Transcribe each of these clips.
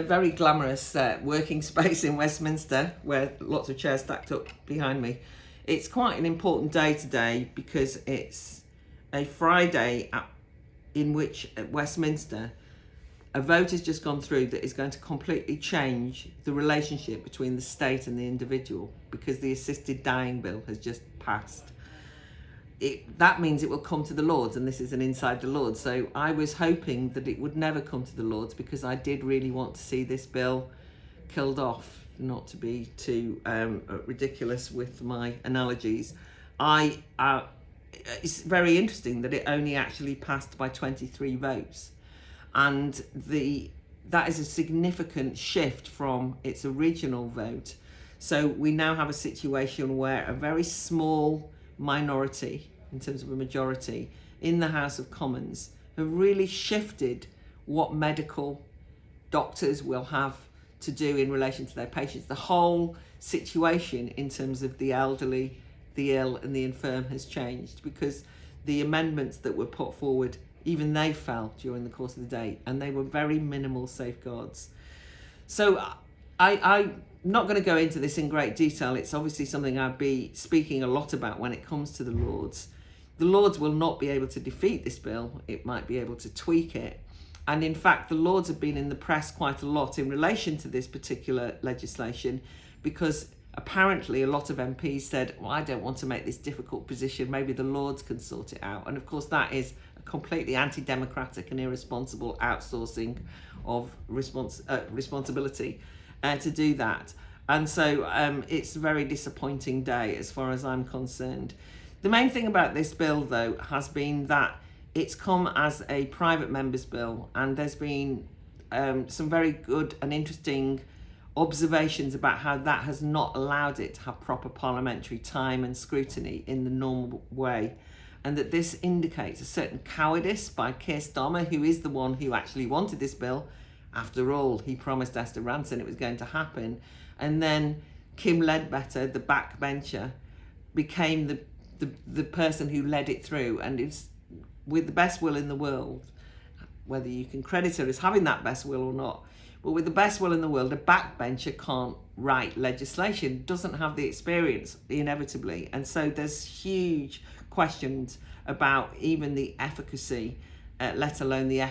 A very glamorous working space in Westminster where lots of chairs stacked up behind me. It's quite an important day today because it's a Friday in which at Westminster a vote has just gone through that is going to completely change the relationship between the state and the individual, because the assisted dying bill has just passed. That means it will come to the Lords, and this is an inside the Lords. So I was hoping that it would never come to the Lords, because I did really want to see this bill killed off, not to be too ridiculous with my analogies. It's very interesting that it only actually passed by 23 votes. And that is a significant shift from its original vote. So we now have a situation where a very small minority, in terms of a majority, in the House of Commons have really shifted what medical doctors will have to do in relation to their patients. The whole situation in terms of the elderly, the ill and the infirm has changed, because the amendments that were put forward, even they fell during the course of the day, and they were very minimal safeguards. So I'm not going to go into this in great detail. It's obviously something I'd be speaking a lot about when it comes to the Lords. The Lords will not be able to defeat this bill. It might be able to tweak it. And in fact, the Lords have been in the press quite a lot in relation to this particular legislation, because apparently a lot of MPs said, well, I don't want to make this difficult position. Maybe the Lords can sort it out. And of course, that is a completely anti-democratic and irresponsible outsourcing of responsibility to do that. And so it's a very disappointing day as far as I'm concerned. The main thing about this bill, though, has been that it's come as a private member's bill, and there's been some very good and interesting observations about how that has not allowed it to have proper parliamentary time and scrutiny in the normal way, and that this indicates a certain cowardice by Keir Starmer, who is the one who actually wanted this bill. After all, he promised Esther Rantzen it was going to happen, and then Kim Ledbetter, the backbencher, became the person who led it through, and it's with the best will in the world, whether you can credit her as having that best will or not. But with the best will in the world, a backbencher can't write legislation, doesn't have the experience, inevitably. And so there's huge questions about even the efficacy, let alone the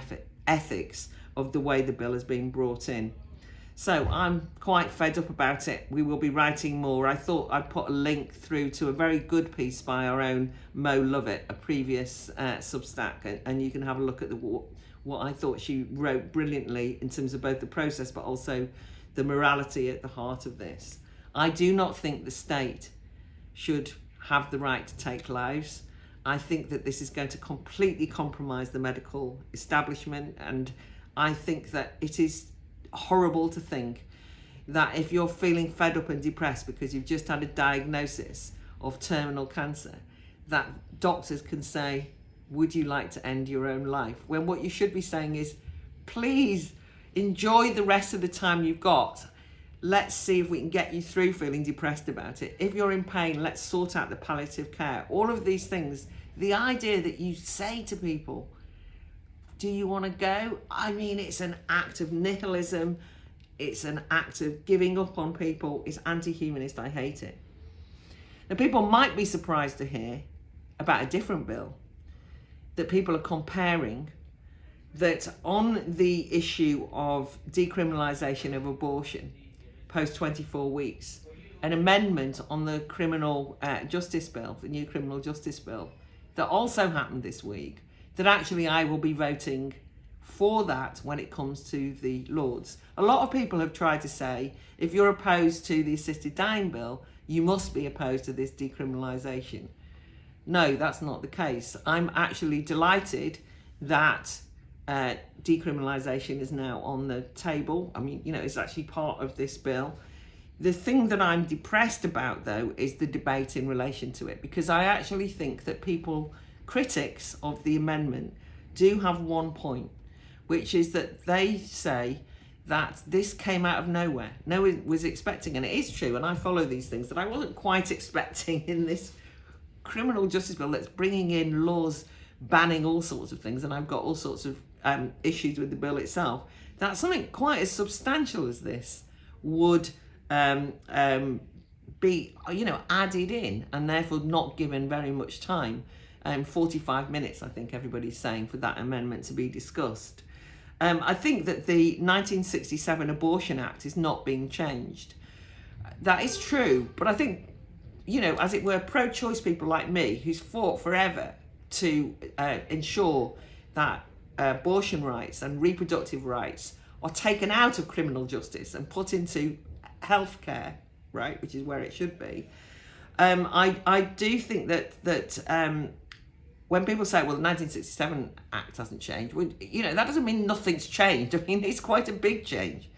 ethics of the way the bill has been brought in. So I'm quite fed up about it. We will be writing more. I thought I'd put a link through to a very good piece by our own Mo Lovett, a previous Substack, and you can have a look at what I thought she wrote brilliantly in terms of both the process but also the morality at the heart of this. I do not think the state should have the right to take lives. I think that this is going to completely compromise the medical establishment, and I think that it is horrible to think that if you're feeling fed up and depressed because you've just had a diagnosis of terminal cancer, that doctors can say, would you like to end your own life? When what you should be saying is, please enjoy the rest of the time you've got. Let's see if we can get you through feeling depressed about it. If you're in pain, let's sort out the palliative care. All of these things, the idea that you say to people, do you want to go? I mean, it's an act of nihilism. It's an act of giving up on people. It's anti-humanist. I hate it. Now, people might be surprised to hear about a different bill, that people are comparing, that on the issue of decriminalisation of abortion post 24 weeks, an amendment on the criminal justice bill, the new criminal justice bill, that also happened this week, that actually I will be voting for that when it comes to the Lords. A lot of people have tried to say, if you're opposed to the assisted dying bill, you must be opposed to this decriminalisation. No, that's not the case. I'm actually delighted that decriminalisation is now on the table. I mean, you know, it's actually part of this bill. The thing that I'm depressed about, though, is the debate in relation to it, because I actually think that critics of the amendment do have one point, which is that they say that this came out of nowhere. No one was expecting, and it is true, and I follow these things, that I wasn't quite expecting in this criminal justice bill that's bringing in laws banning all sorts of things, and I've got all sorts of issues with the bill itself, that something quite as substantial as this would be, added in, and therefore not given very much time. 45 minutes, I think everybody's saying, for that amendment to be discussed. I think that the 1967 Abortion Act is not being changed. That is true, but I think, as it were, pro-choice people like me, who's fought forever to ensure that abortion rights and reproductive rights are taken out of criminal justice and put into healthcare, right, which is where it should be. I do think that when people say, well, the 1967 Act hasn't changed, well, that doesn't mean nothing's changed. I mean, it's quite a big change.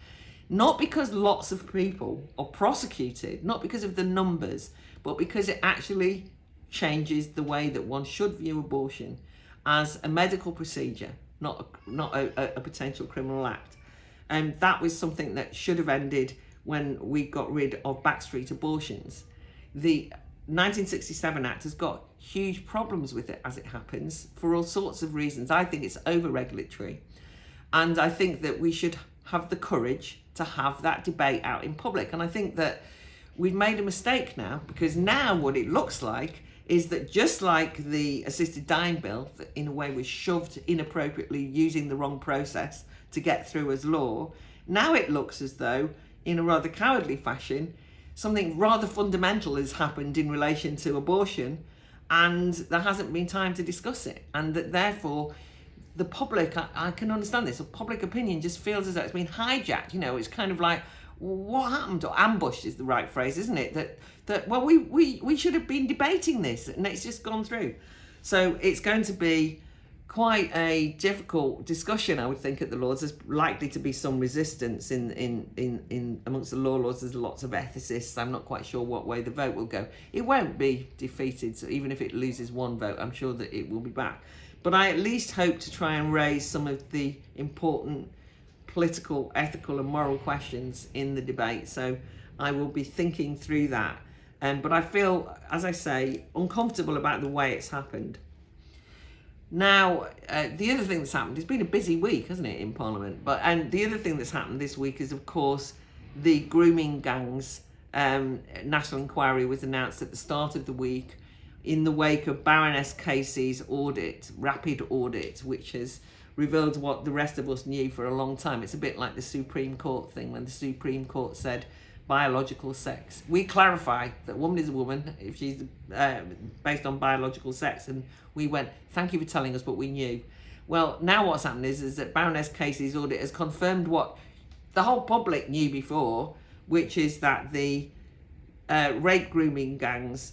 Not because lots of people are prosecuted, not because of the numbers, but because it actually changes the way that one should view abortion as a medical procedure, not a potential criminal act. And that was something that should have ended when we got rid of backstreet abortions. The 1967 Act has got huge problems with it, as it happens, for all sorts of reasons. I think it's over-regulatory, and I think that we should have the courage to have that debate out in public. And I think that we've made a mistake now, because now what it looks like is that, just like the assisted dying bill, that in a way was shoved inappropriately using the wrong process to get through as law, now it looks as though, in a rather cowardly fashion, something rather fundamental has happened in relation to abortion, and there hasn't been time to discuss it. And that therefore the public, I can understand this, the public opinion just feels as though it's been hijacked. It's kind of like, what happened? Or ambushed is the right phrase, isn't it? That well, we should have been debating this, and it's just gone through. So it's going to be quite a difficult discussion, I would think, at the Lords. There's likely to be some resistance in amongst the law lords. There's lots of ethicists. I'm not quite sure what way the vote will go. It won't be defeated, so even if it loses one vote, I'm sure that it will be back. But I at least hope to try and raise some of the important political, ethical and moral questions in the debate. So I will be thinking through that. But I feel, as I say, uncomfortable about the way it's happened. Now, the other thing that's happened, it's been a busy week, hasn't it, in Parliament? And the other thing that's happened this week is, of course, the grooming gangs national inquiry was announced at the start of the week in the wake of Baroness Casey's rapid audit, which has revealed what the rest of us knew for a long time. It's a bit like the Supreme Court thing, when the Supreme Court said biological sex. We clarify that a woman is a woman if she's based on biological sex, and we went, thank you for telling us, but we knew. Well, now what's happened is that Baroness Casey's audit has confirmed what the whole public knew before, which is that the rape grooming gangs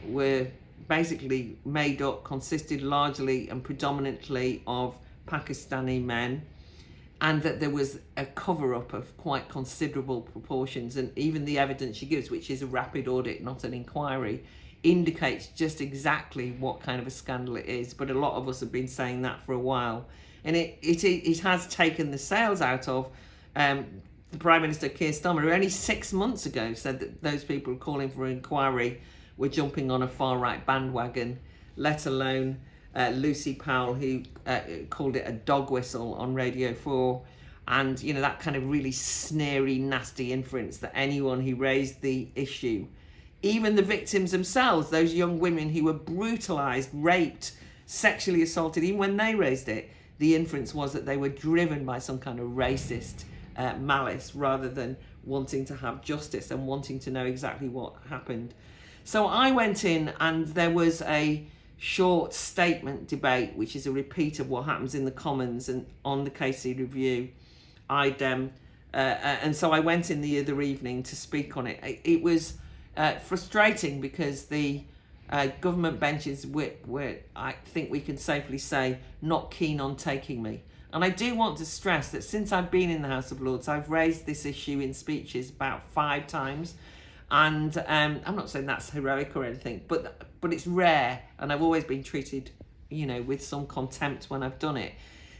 were basically consisted largely and predominantly of Pakistani men, and that there was a cover-up of quite considerable proportions. And even the evidence she gives, which is a rapid audit, not an inquiry, indicates just exactly what kind of a scandal it is. But a lot of us have been saying that for a while. And it has taken the sails out of the Prime Minister Keir Starmer, who only 6 months ago said that those people calling for an inquiry were jumping on a far-right bandwagon, let alone Lucy Powell, who called it a dog whistle on Radio 4, and that kind of really snary, nasty inference that anyone who raised the issue, even the victims themselves, those young women who were brutalised, raped, sexually assaulted, even when they raised it, the inference was that they were driven by some kind of racist malice rather than wanting to have justice and wanting to know exactly what happened. So I went in, and there was a short statement debate, which is a repeat of what happens in the Commons and on the Casey Review. And so I went in the other evening to speak on it. It was frustrating because the government benches were, I think we can safely say, not keen on taking me. And I do want to stress that since I've been in the House of Lords, I've raised this issue in speeches about 5 times. And I'm not saying that's heroic or anything, but it's rare, and I've always been treated, with some contempt when I've done it.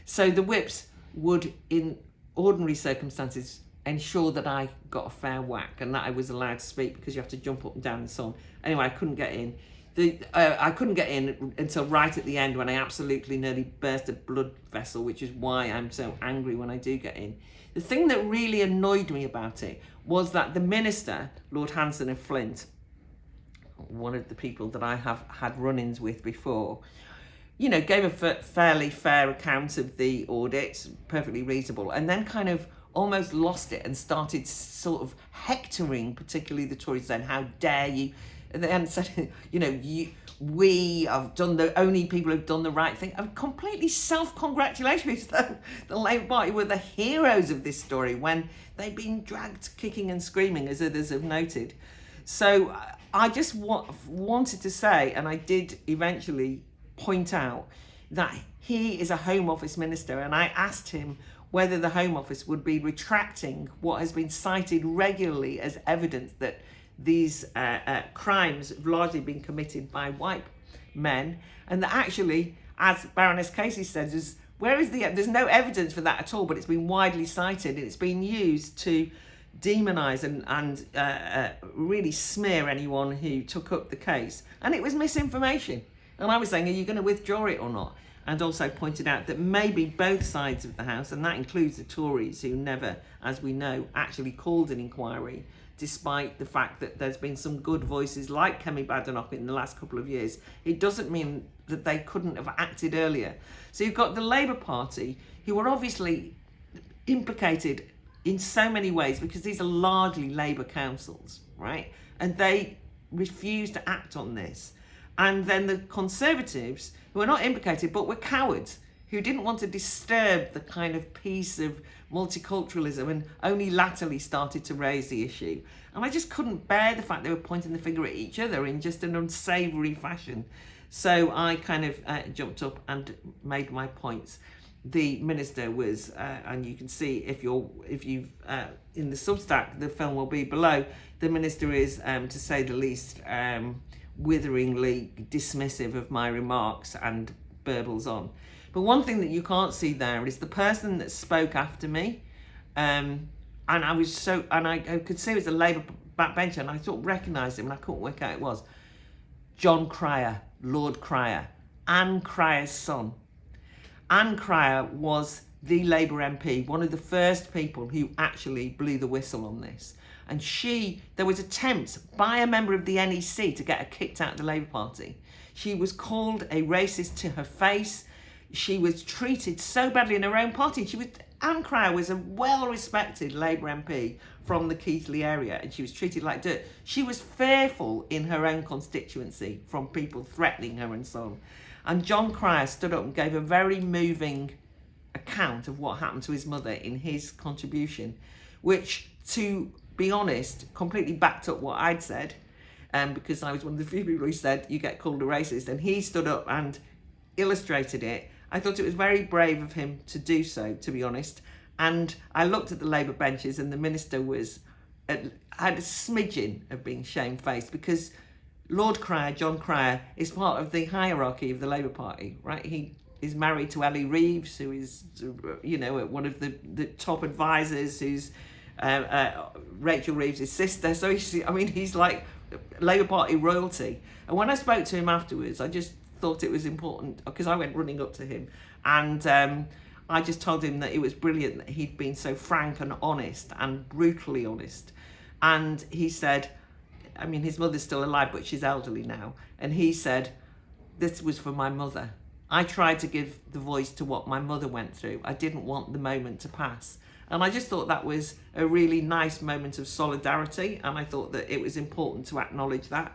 So the whips would, in ordinary circumstances, ensure that I got a fair whack and that I was allowed to speak, because you have to jump up and down and so on. Anyway, I couldn't get in. I couldn't get in until right at the end when I absolutely nearly burst a blood vessel, which is why I'm so angry when I do get in. The thing that really annoyed me about it was that the minister, Lord Hanson of Flint, one of the people that I have had run-ins with before, you know, gave a fairly fair account of the audit, perfectly reasonable, and then kind of almost lost it and started sort of hectoring, particularly the Tories, saying, how dare you? And then said, you know, we have done the only people who've done the right thing. I'm completely self-congratulatory as though the Labour Party were the heroes of this story when they've been dragged kicking and screaming, as others have noted. So I just wanted to say, and I did eventually point out, that he is a Home Office minister, and I asked him whether the Home Office would be retracting what has been cited regularly as evidence that these crimes have largely been committed by white men, and that actually, as Baroness Casey says, there's no evidence for that at all, but it's been widely cited and it's been used to demonise and really smear anyone who took up the case, and it was misinformation. And I was saying, are you going to withdraw it or not? And also pointed out that maybe both sides of the House, and that includes the Tories, who never, as we know, actually called an inquiry, despite the fact that there's been some good voices like Kemi Badenoch in the last couple of years. It doesn't mean that they couldn't have acted earlier. So you've got the Labour Party, who are obviously implicated in so many ways because these are largely Labour councils, right? And they refuse to act on this. And then the Conservatives, who are not implicated but were cowards, who didn't want to disturb the kind of peace of multiculturalism and only latterly started to raise the issue. And I just couldn't bear the fact they were pointing the finger at each other in just an unsavoury fashion. So I kind of jumped up and made my points. The minister was, and you can see if you've in the Substack, the film will be below. The minister is, to say the least, witheringly dismissive of my remarks and burbles on. But one thing that you can't see there is the person that spoke after me, and I could see it was a Labour backbencher, and I sort of recognised him, and I couldn't work out who it was. John Cryer, Lord Cryer, Anne Cryer's son. Anne Cryer was the Labour MP, one of the first people who actually blew the whistle on this. And there was attempts by a member of the NEC to get her kicked out of the Labour Party. She was called a racist to her face. She was treated so badly in her own party. Anne Cryer was a well-respected Labour MP from the Keighley area, and she was treated like dirt. She was fearful in her own constituency from people threatening her and so on. And John Cryer stood up and gave a very moving account of what happened to his mother in his contribution, which, to be honest, completely backed up what I'd said, because I was one of the few people who said you get called a racist, and he stood up and illustrated it. I thought it was very brave of him to do so, to be honest. And I looked at the Labour benches, and the minister had a smidgen of being shamefaced, because Lord Cryer, John Cryer, is part of the hierarchy of the Labour Party, right? He is married to Ellie Reeves, who is, you know, one of the top advisors, who's Rachel Reeves' sister. So he's like Labour Party royalty. And when I spoke to him afterwards, I just thought it was important, because I went running up to him, and I just told him that it was brilliant that he'd been so frank and honest and brutally honest. And he said, I mean, his mother's still alive, but she's elderly now. And he said, this was for my mother. I tried to give the voice to what my mother went through. I didn't want the moment to pass. And I just thought that was a really nice moment of solidarity. And I thought that it was important to acknowledge that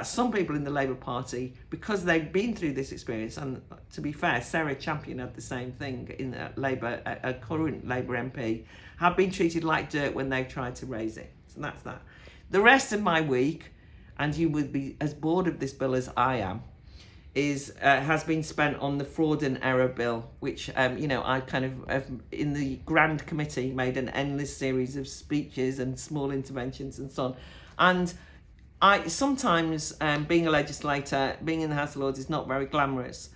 some people in the Labour Party, because they've been through this experience, and to be fair, Sarah Champion had the same thing in Labour, a current Labour MP, have been treated like dirt when they've tried to raise it. So that's that. The rest of my week, and you would be as bored of this bill as I am, has been spent on the fraud and error bill, which I kind of in the Grand Committee made an endless series of speeches and small interventions and so on. And I sometimes being a legislator, being in the House of Lords is not very glamorous.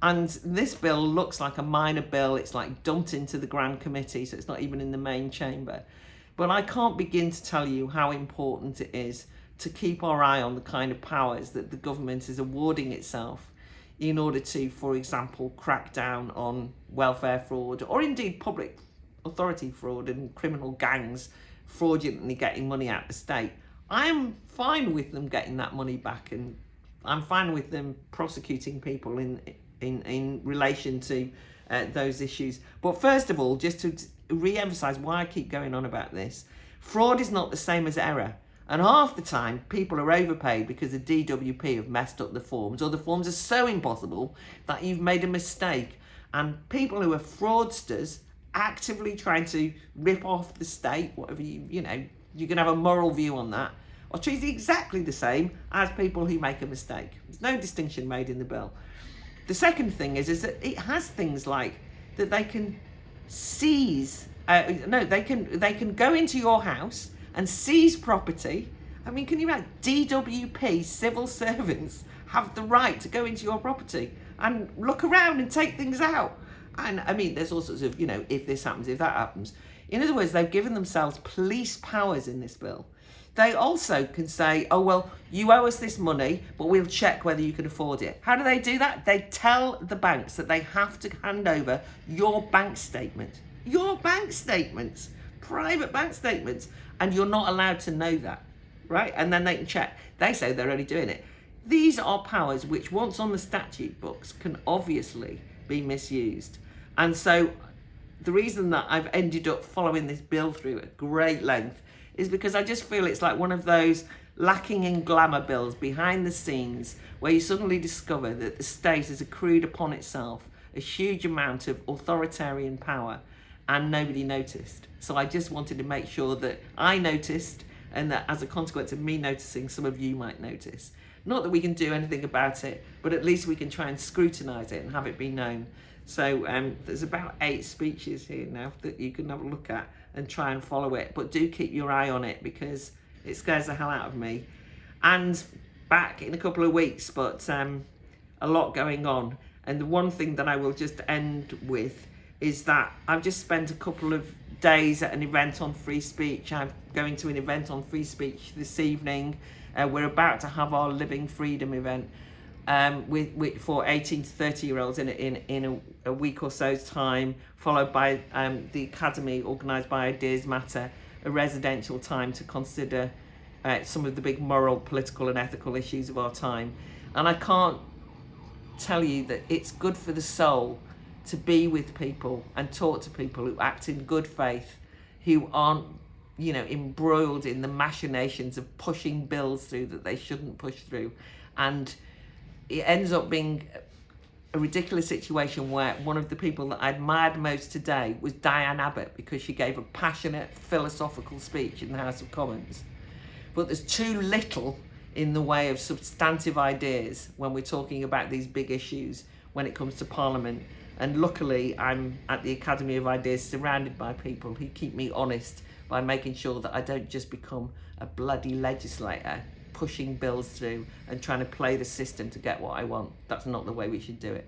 And this bill looks like a minor bill. It's like dumped into the Grand Committee, so it's not even in the main chamber. But I can't begin to tell you how important it is to keep our eye on the kind of powers that the government is awarding itself in order to, for example, crack down on welfare fraud, or indeed public authority fraud and criminal gangs fraudulently getting money out of the state. I'm fine with them getting that money back, and I'm fine with them prosecuting people in relation to those issues. But first of all, just to re-emphasize why I keep going on about this, fraud is not the same as error. And half the time, people are overpaid because the DWP have messed up the forms, or the forms are so impossible that you've made a mistake. And people who are fraudsters, actively trying to rip off the state, whatever you can have a moral view on that, are treated exactly the same as people who make a mistake. There's no distinction made in the bill. The second thing is that it has things like that they can seize. They can go into your house and seize property. I mean, can you imagine? DWP civil servants have the right to go into your property and look around and take things out. And I mean, there's all sorts of, if this happens, if that happens. In other words, they've given themselves police powers in this bill. They also can say, oh, well, you owe us this money, but we'll check whether you can afford it. How do they do that? They tell the banks that they have to hand over your bank statement. Your bank statements, private bank statements, and you're not allowed to know that, right? And then they can check. They say they're only doing it. These are powers which, once on the statute books, can obviously be misused. And so the reason that I've ended up following this bill through at great length is because I just feel it's like one of those lacking in glamour bills behind the scenes where you suddenly discover that the state has accrued upon itself a huge amount of authoritarian power and nobody noticed. So I just wanted to make sure that I noticed, and that as a consequence of me noticing, some of you might notice. Not that we can do anything about it, but at least we can try and scrutinise it and have it be known. So there's about 8 speeches here now that you can have a look at and try and follow it. But do keep your eye on it because it scares the hell out of me. And back in a couple of weeks, but a lot going on. And the one thing that I will just end with is that I've just spent a couple of days at an event on free speech. I'm going to an event on free speech this evening. We're about to have our Living Freedom event for 18 to 30-year-olds in a week or so's time, followed by the Academy, organised by Ideas Matter, a residential time to consider some of the big moral, political and ethical issues of our time. And I can't tell you that it's good for the soul to be with people and talk to people who act in good faith, who aren't embroiled in the machinations of pushing bills through that they shouldn't push through. And it ends up being a ridiculous situation where one of the people that I admired most today was Diane Abbott, because she gave a passionate philosophical speech in the House of Commons. But there's too little in the way of substantive ideas when we're talking about these big issues when it comes to Parliament. And luckily, I'm at the Academy of Ideas surrounded by people who keep me honest by making sure that I don't just become a bloody legislator pushing bills through and trying to play the system to get what I want. That's not the way we should do it.